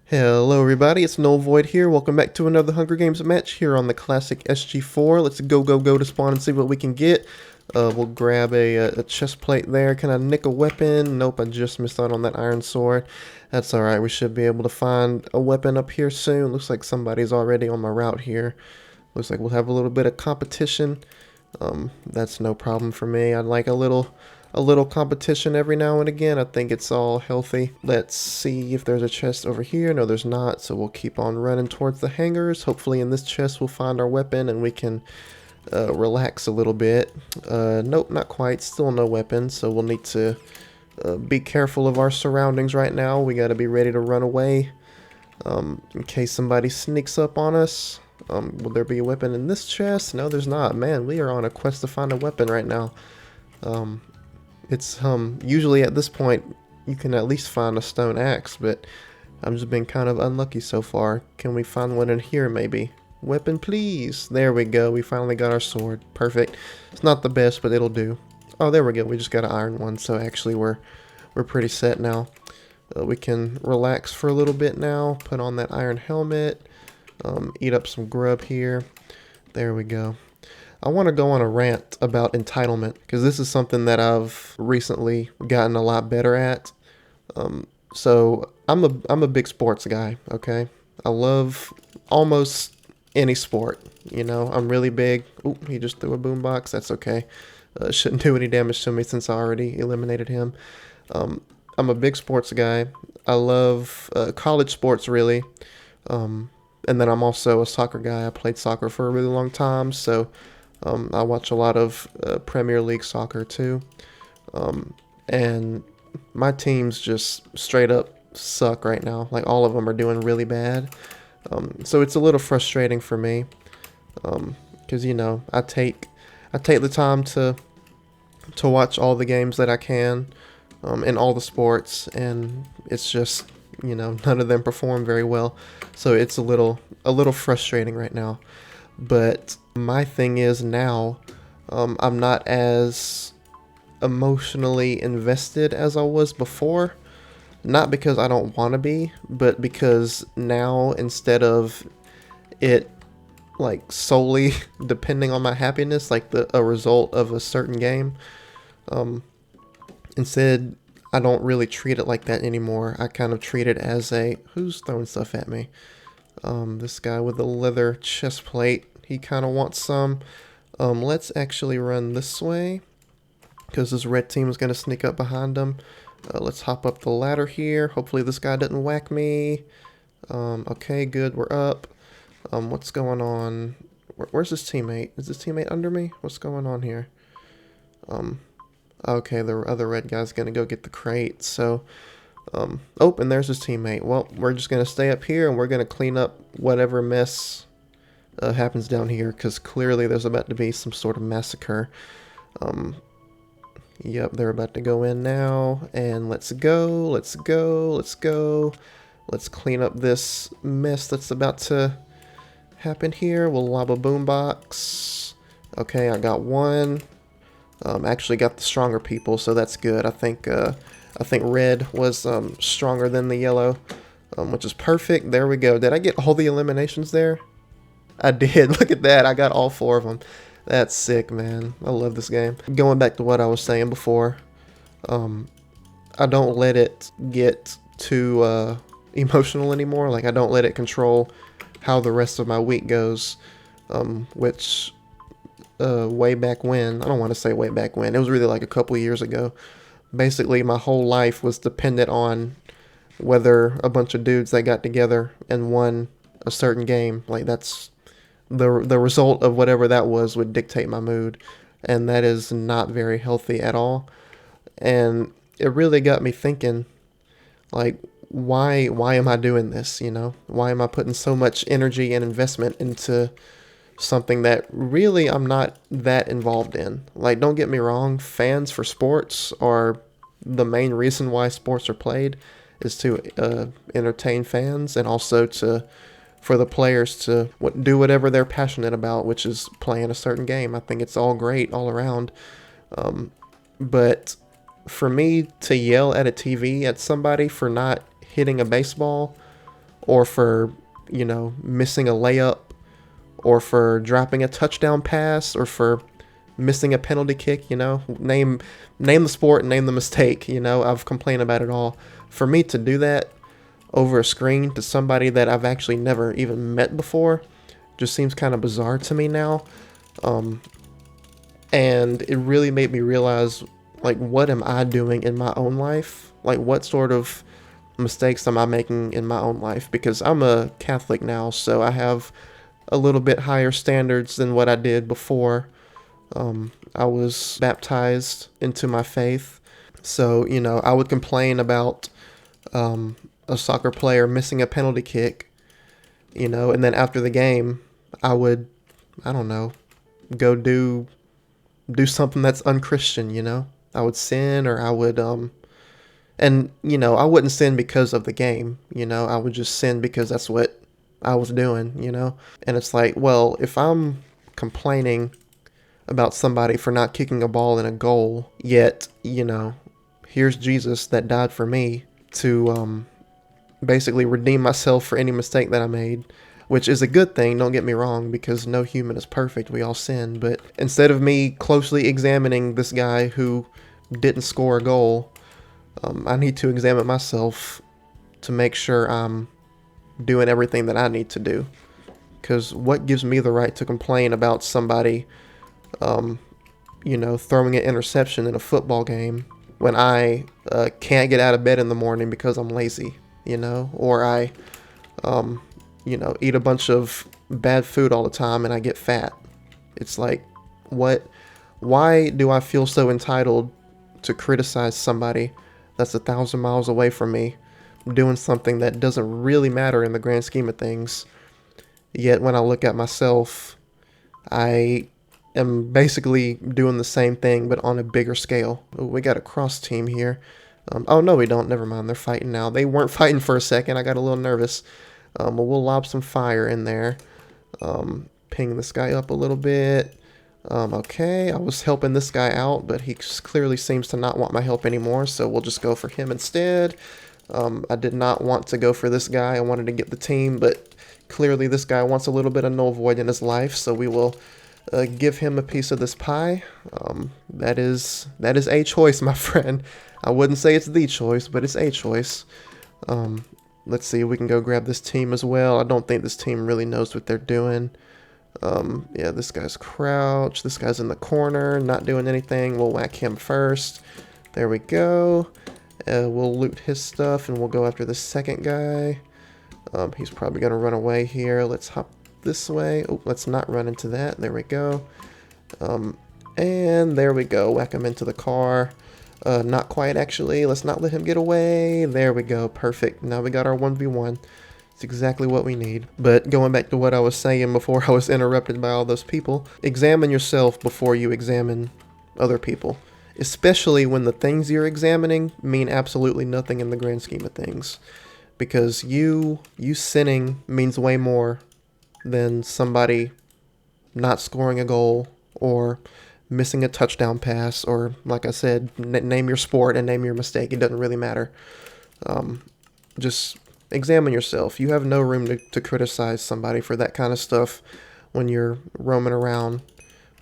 Hello everybody, it's Null Void here. Welcome back to another Hunger Games match here on the classic SG4. Let's go to spawn and see what we can get. We'll grab a chest plate there. Can I nick a weapon? Nope, I just missed out on that iron sword. That's alright, we should be able to find a weapon up here soon. Looks like somebody's already on my route here. Looks like we'll have a little bit of competition. That's no problem for me. I like a little competition every now and again. I think it's all healthy. Let's see if there's a chest over here. No, there's not, so we'll keep on running towards the hangars. Hopefully in this chest we'll find our weapon and we can relax a little bit. Nope, not quite. Still no weapon, so we'll need to be careful of our surroundings right now. We got to be ready to run away in case somebody sneaks up on us. Will there be a weapon in this chest? No, there's not. Man, we are on a quest to find a weapon right now. It's usually at this point you can at least find a stone axe, but I've just been kind of unlucky so far. Can we find one in here maybe? Weapon please. There we go. We finally got our sword. Perfect. It's not the best, but it'll do. Oh, there we go. We just got an iron one, so actually we're pretty set now. We can relax for a little bit now. Put on that iron helmet. Eat up some grub here. There we go. I want to go on a rant about entitlement because this is something that I've recently gotten a lot better at. So I'm a big sports guy, okay? I love almost any sport, you know. I'm really big. Oop, he just threw a boombox. That's okay. Shouldn't do any damage to me since I already eliminated him. I'm a big sports guy. I love college sports really. And then I'm also a soccer guy. I played soccer for a really long time, so I watch a lot of Premier League soccer too. And my teams just straight up suck right now. Like all of them are doing really bad. So it's a little frustrating for me. Because you know, I take the time to watch all the games that I can in all the sports, and it's just, you know, none of them perform very well. So it's a little frustrating right now. But my thing is now, I'm not as emotionally invested as I was before. Not because I don't want to be, but because now instead of it like solely depending on my happiness, like a result of a certain game, instead I don't really treat it like that anymore. I kind of treat it as a, who's throwing stuff at me? This guy with the leather chest plate, he kind of wants some. Let's actually run this way because this red team is going to sneak up behind them. Let's hop up the ladder here. Hopefully this guy doesn't whack me. Okay, good, we're up. What's going on? Where's his teammate? Is his teammate under me? What's going on here? Okay, the other red guy's going to go get the crate, so... oh, and there's his teammate. Well, we're just going to stay up here and we're going to clean up whatever mess happens down here, because clearly there's about to be some sort of massacre. Yep, they're about to go in now, and let's go. Let's clean up this mess that's about to happen here. We'll lob a boombox. Okay, I got one. Actually got the stronger people, so that's good. I think red was stronger than the yellow, which is perfect. There we go. Did I get all the eliminations there? I did. Look at that. I got all 4 of them. That's sick, man. I love this game. Going back to what I was saying before, I don't let it get too emotional anymore. Like, I don't let it control how the rest of my week goes, which way back when, I don't want to say way back when, it was really like a couple years ago. Basically, my whole life was dependent on whether a bunch of dudes that got together and won a certain game. Like, that's the result of whatever that was would dictate my mood, and that is not very healthy at all. And it really got me thinking, like, why am I doing this, you know? Why am I putting so much energy and investment into something that really I'm not that involved in? Like, don't get me wrong, fans for sports are the main reason why sports are played, is to entertain fans, and also for the players to do whatever they're passionate about, which is playing a certain game. I think it's all great all around. But for me to yell at a TV at somebody for not hitting a baseball, or for, missing a layup, or for dropping a touchdown pass, or for missing a penalty kick, name the sport, name the mistake, I've complained about it all. For me to do that over a screen to somebody that I've actually never even met before just seems kind of bizarre to me now. And it really made me realize, like, what am I doing in my own life? Like, what sort of mistakes am I making in my own life? Because I'm a Catholic now, so I have a little bit higher standards than what I did before. I was baptized into my faith. So, I would complain about a soccer player missing a penalty kick, and then after the game, I would, I don't know, go do something that's unchristian, I would sin, or I would, and, I wouldn't sin because of the game, I would just sin because that's what I was doing, and it's like, well, if I'm complaining about somebody for not kicking a ball in a goal, yet, here's Jesus that died for me to, basically redeem myself for any mistake that I made, which is a good thing, don't get me wrong, because no human is perfect, we all sin. But instead of me closely examining this guy who didn't score a goal, I need to examine myself to make sure I'm doing everything that I need to do. Because what gives me the right to complain about somebody, throwing an interception in a football game when I can't get out of bed in the morning because I'm lazy, or I, eat a bunch of bad food all the time and I get fat. It's like, why do I feel so entitled to criticize somebody that's 1,000 miles away from me doing something that doesn't really matter in the grand scheme of things? Yet when I look at myself, I am basically doing the same thing, but on a bigger scale. Ooh, we got a cross team here. Oh, no, we don't. Never mind. They're fighting now. They weren't fighting for a second. I got a little nervous. But we'll lob some fire in there. Ping this guy up a little bit. Okay, I was helping this guy out, but he clearly seems to not want my help anymore, so we'll just go for him instead. I did not want to go for this guy. I wanted to get the team, but clearly this guy wants a little bit of null void in his life, so we will give him a piece of this pie. That is a choice, my friend. I wouldn't say it's the choice, but it's a choice. Let's see, we can go grab this team as well. I don't think this team really knows what they're doing. Yeah, this guy's crouched. This guy's in the corner, not doing anything. We'll whack him first. There we go. We'll loot his stuff, and we'll go after the second guy. He's probably going to run away here. Let's hop this way. Oh, let's not run into that. There we go. And there we go. Whack him into the car. Not quite, actually. Let's not let him get away. There we go. Perfect. Now we got our 1v1. It's exactly what we need. But going back to what I was saying before I was interrupted by all those people, examine yourself before you examine other people. Especially when the things you're examining mean absolutely nothing in the grand scheme of things. Because you sinning means way more than somebody not scoring a goal or missing a touchdown pass, or, like I said, name your sport and name your mistake. It doesn't really matter. Just examine yourself. You have no room to criticize somebody for that kind of stuff when you're roaming around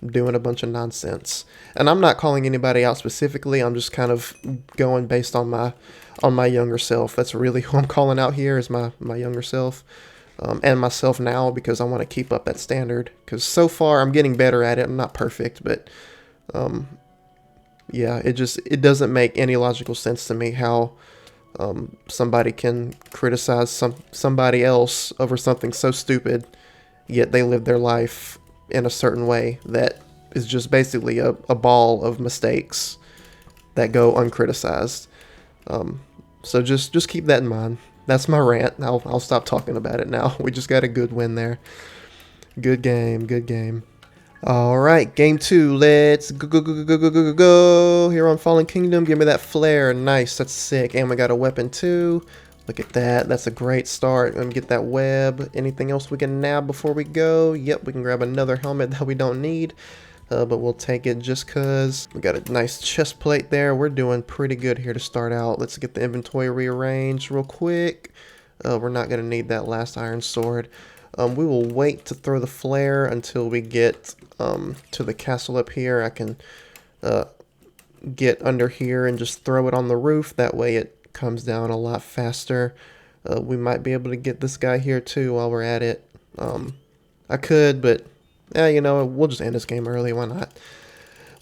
doing a bunch of nonsense. And I'm not calling anybody out specifically. I'm just kind of going based on my younger self. That's really who I'm calling out here, is my younger self. And myself now, because I want to keep up that standard. Because so far, I'm getting better at it. I'm not perfect, but yeah, it doesn't make any logical sense to me how somebody can criticize somebody else over something so stupid, yet they live their life in a certain way that is just basically a ball of mistakes that go uncriticized. So just keep that in mind. That's my rant. I'll stop talking about it now. We just got a good win there. Good game, good game. All right, game 2. Let's go here on Fallen Kingdom. Give me that flare. Nice, that's sick. And we got a weapon too. Look at that. That's a great start. Let me get that web. Anything else we can nab before we go? Yep, we can grab another helmet that we don't need. But we'll take it just because. We got a nice chest plate there. We're doing pretty good here to start out. Let's get the inventory rearranged real quick. We're not going to need that last iron sword. We will wait to throw the flare until we get to the castle up here. I can get under here and just throw it on the roof. That way it comes down a lot faster. We might be able to get this guy here too while we're at it. I could, but you know, we'll just end this game early. Why not?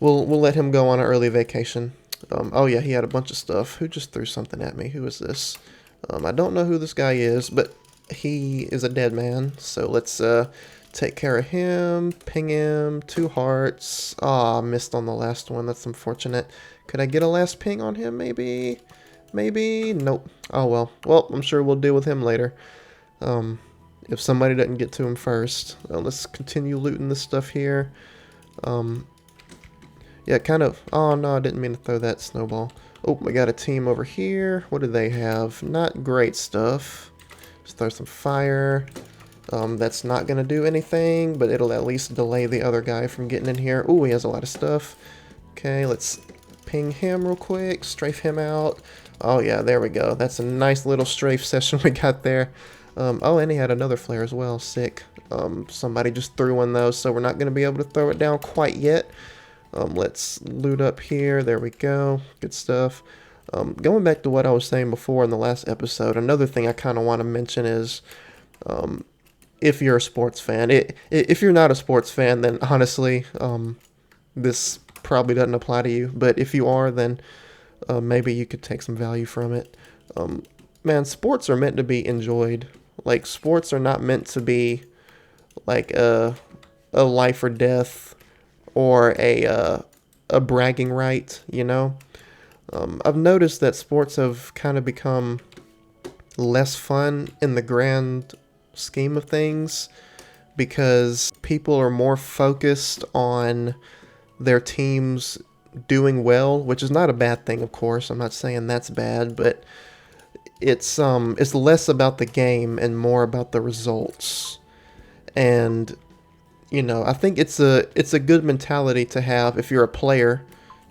We'll let him go on an early vacation. Oh yeah, he had a bunch of stuff. Who just threw something at me? Who is this? I don't know who this guy is, but he is a dead man. So let's take care of him. Ping him. 2 hearts. Ah, missed on the last one. That's unfortunate. Could I get a last ping on him? Maybe. Maybe. Nope. Oh well. Well, I'm sure we'll deal with him later. If somebody doesn't get to him first. Let's continue looting this stuff here. Yeah, kind of. Oh no, I didn't mean to throw that snowball. Oh, we got a team over here. What do they have? Not great stuff. Just throw some fire. That's not going to do anything, but it'll at least delay the other guy from getting in here. Oh, he has a lot of stuff. Okay, let's ping him real quick. Strafe him out. Oh yeah, there we go. That's a nice little strafe session we got there. Oh, and he had another flare as well. Sick. Somebody just threw one though, so we're not going to be able to throw it down quite yet. Let's loot up here. There we go. Good stuff. Going back to what I was saying before in the last episode, another thing I kind of want to mention is if you're a sports fan. If you're not a sports fan, then honestly, this probably doesn't apply to you. But if you are, then maybe you could take some value from it. Man, sports are meant to be enjoyed. Like, sports are not meant to be like a life or death or a bragging right, you know? I've noticed that sports have kind of become less fun in the grand scheme of things because people are more focused on their teams doing well, which is not a bad thing, of course. I'm not saying that's bad, but it's less about the game and more about the results. And you know, I think it's a good mentality to have if you're a player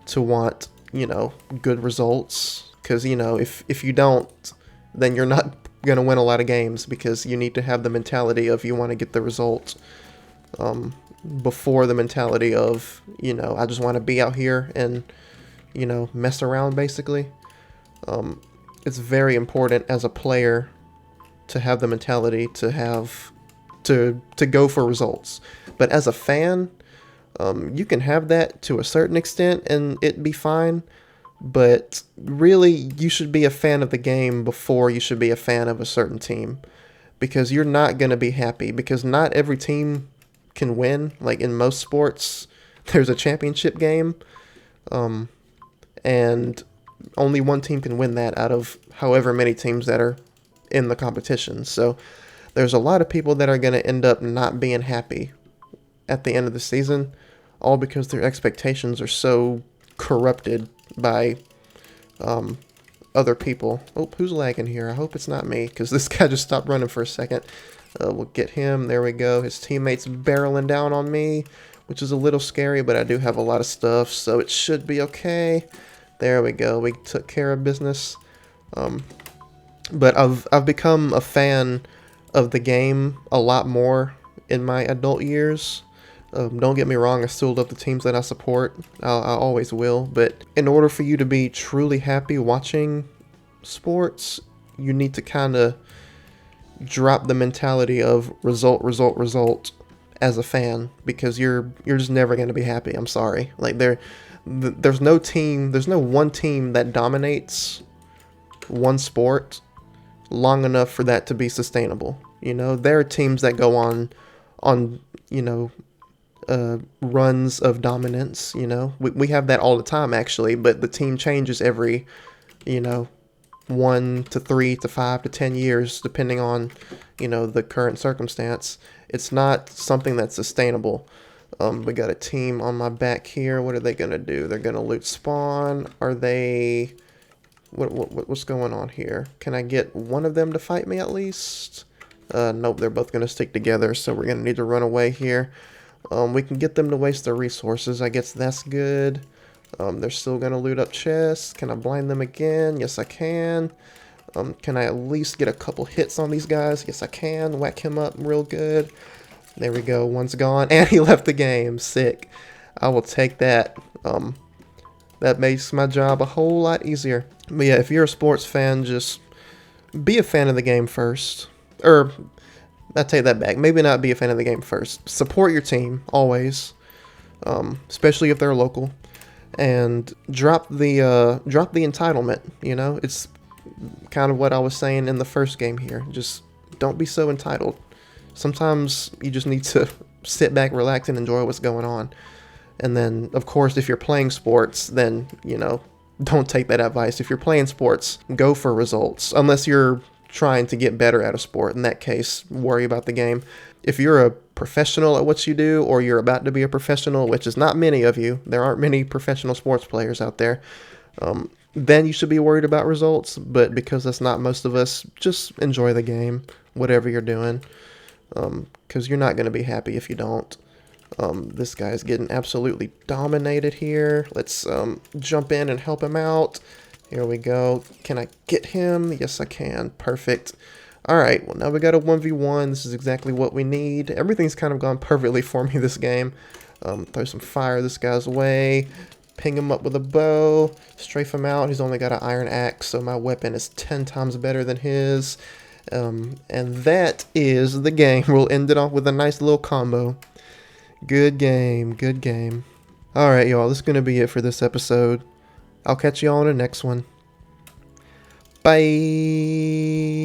to want, you know, good results. Because, you know, if you don't, then you're not going to win a lot of games because you need to have the mentality of you want to get the result before the mentality of, you know, I just want to be out here and, you know, mess around basically. It's very important as a player to have the mentality to have to go for results. But as a fan, you can have that to a certain extent and it be fine. But really, you should be a fan of the game before you should be a fan of a certain team. Because you're not going to be happy. Because not every team can win. Like in most sports, there's a championship game. And only one team can win that out of however many teams that are in the competition. So there's a lot of people that are going to end up not being happy at the end of the season, all because their expectations are so corrupted by other people. Oh, who's lagging here? I hope it's not me, because this guy just stopped running for a second. We'll get him. There we go. His teammate's barreling down on me, which is a little scary, but I do have a lot of stuff, so it should be okay. There we go. We took care of business. But I've become a fan of the game a lot more in my adult years. Don't get me wrong, I still love the teams that I support. I always will. But in order for you to be truly happy watching sports, you need to kind of drop the mentality of result as a fan, because you're just never going to be happy. I'm sorry. Like there's no one team that dominates one sport long enough for that to be sustainable. You know, there are teams that go on you know, runs of dominance. You know, we have that all the time actually, but the team changes every, you know, 1 to 3 to 5 to 10 years depending on, you know, the current circumstance. It's not something that's sustainable. We got a team on my back here. What are they gonna do? They're gonna loot spawn. Are they? What's going on here? Can I get one of them to fight me at least? Nope, they're both gonna stick together, so we're gonna need to run away here. We can get them to waste their resources. I guess that's good. They're still gonna loot up chests. Can I blind them again? Yes, I can. Can I at least get a couple hits on these guys? Yes, I can. Whack him up real good. There we go. One's gone. And he left the game. Sick. I will take that. That makes my job a whole lot easier. But yeah, if you're a sports fan, just be a fan of the game first. Or, I take that back. Maybe not be a fan of the game first. Support your team, always. Especially if they're local. And drop the entitlement, you know? It's kind of what I was saying in the first game here. Just don't be so entitled. Sometimes you just need to sit back, relax, and enjoy what's going on. And then, of course, if you're playing sports, then, you know, don't take that advice. If you're playing sports, go for results. Unless you're trying to get better at a sport. In that case, worry about the game. If you're a professional at what you do, or you're about to be a professional, which is not many of you, there aren't many professional sports players out there, then you should be worried about results. But because that's not most of us, just enjoy the game, whatever you're doing. Because you're not going to be happy if you don't. This guy's getting absolutely dominated here. Let's jump in and help him out. Here we go. Can I get him? Yes, I can. Perfect. Alright, well now we got a 1v1. This is exactly what we need. Everything's kind of gone perfectly for me this game. Throw some fire this guy's way. Ping him up with a bow. Strafe him out. He's only got an iron axe, so my weapon is 10 times better than his. And that is the game. We'll end it off with a nice little combo. Good game. Good game. Alright, y'all. This is going to be it for this episode. I'll catch y'all on the next one. Bye.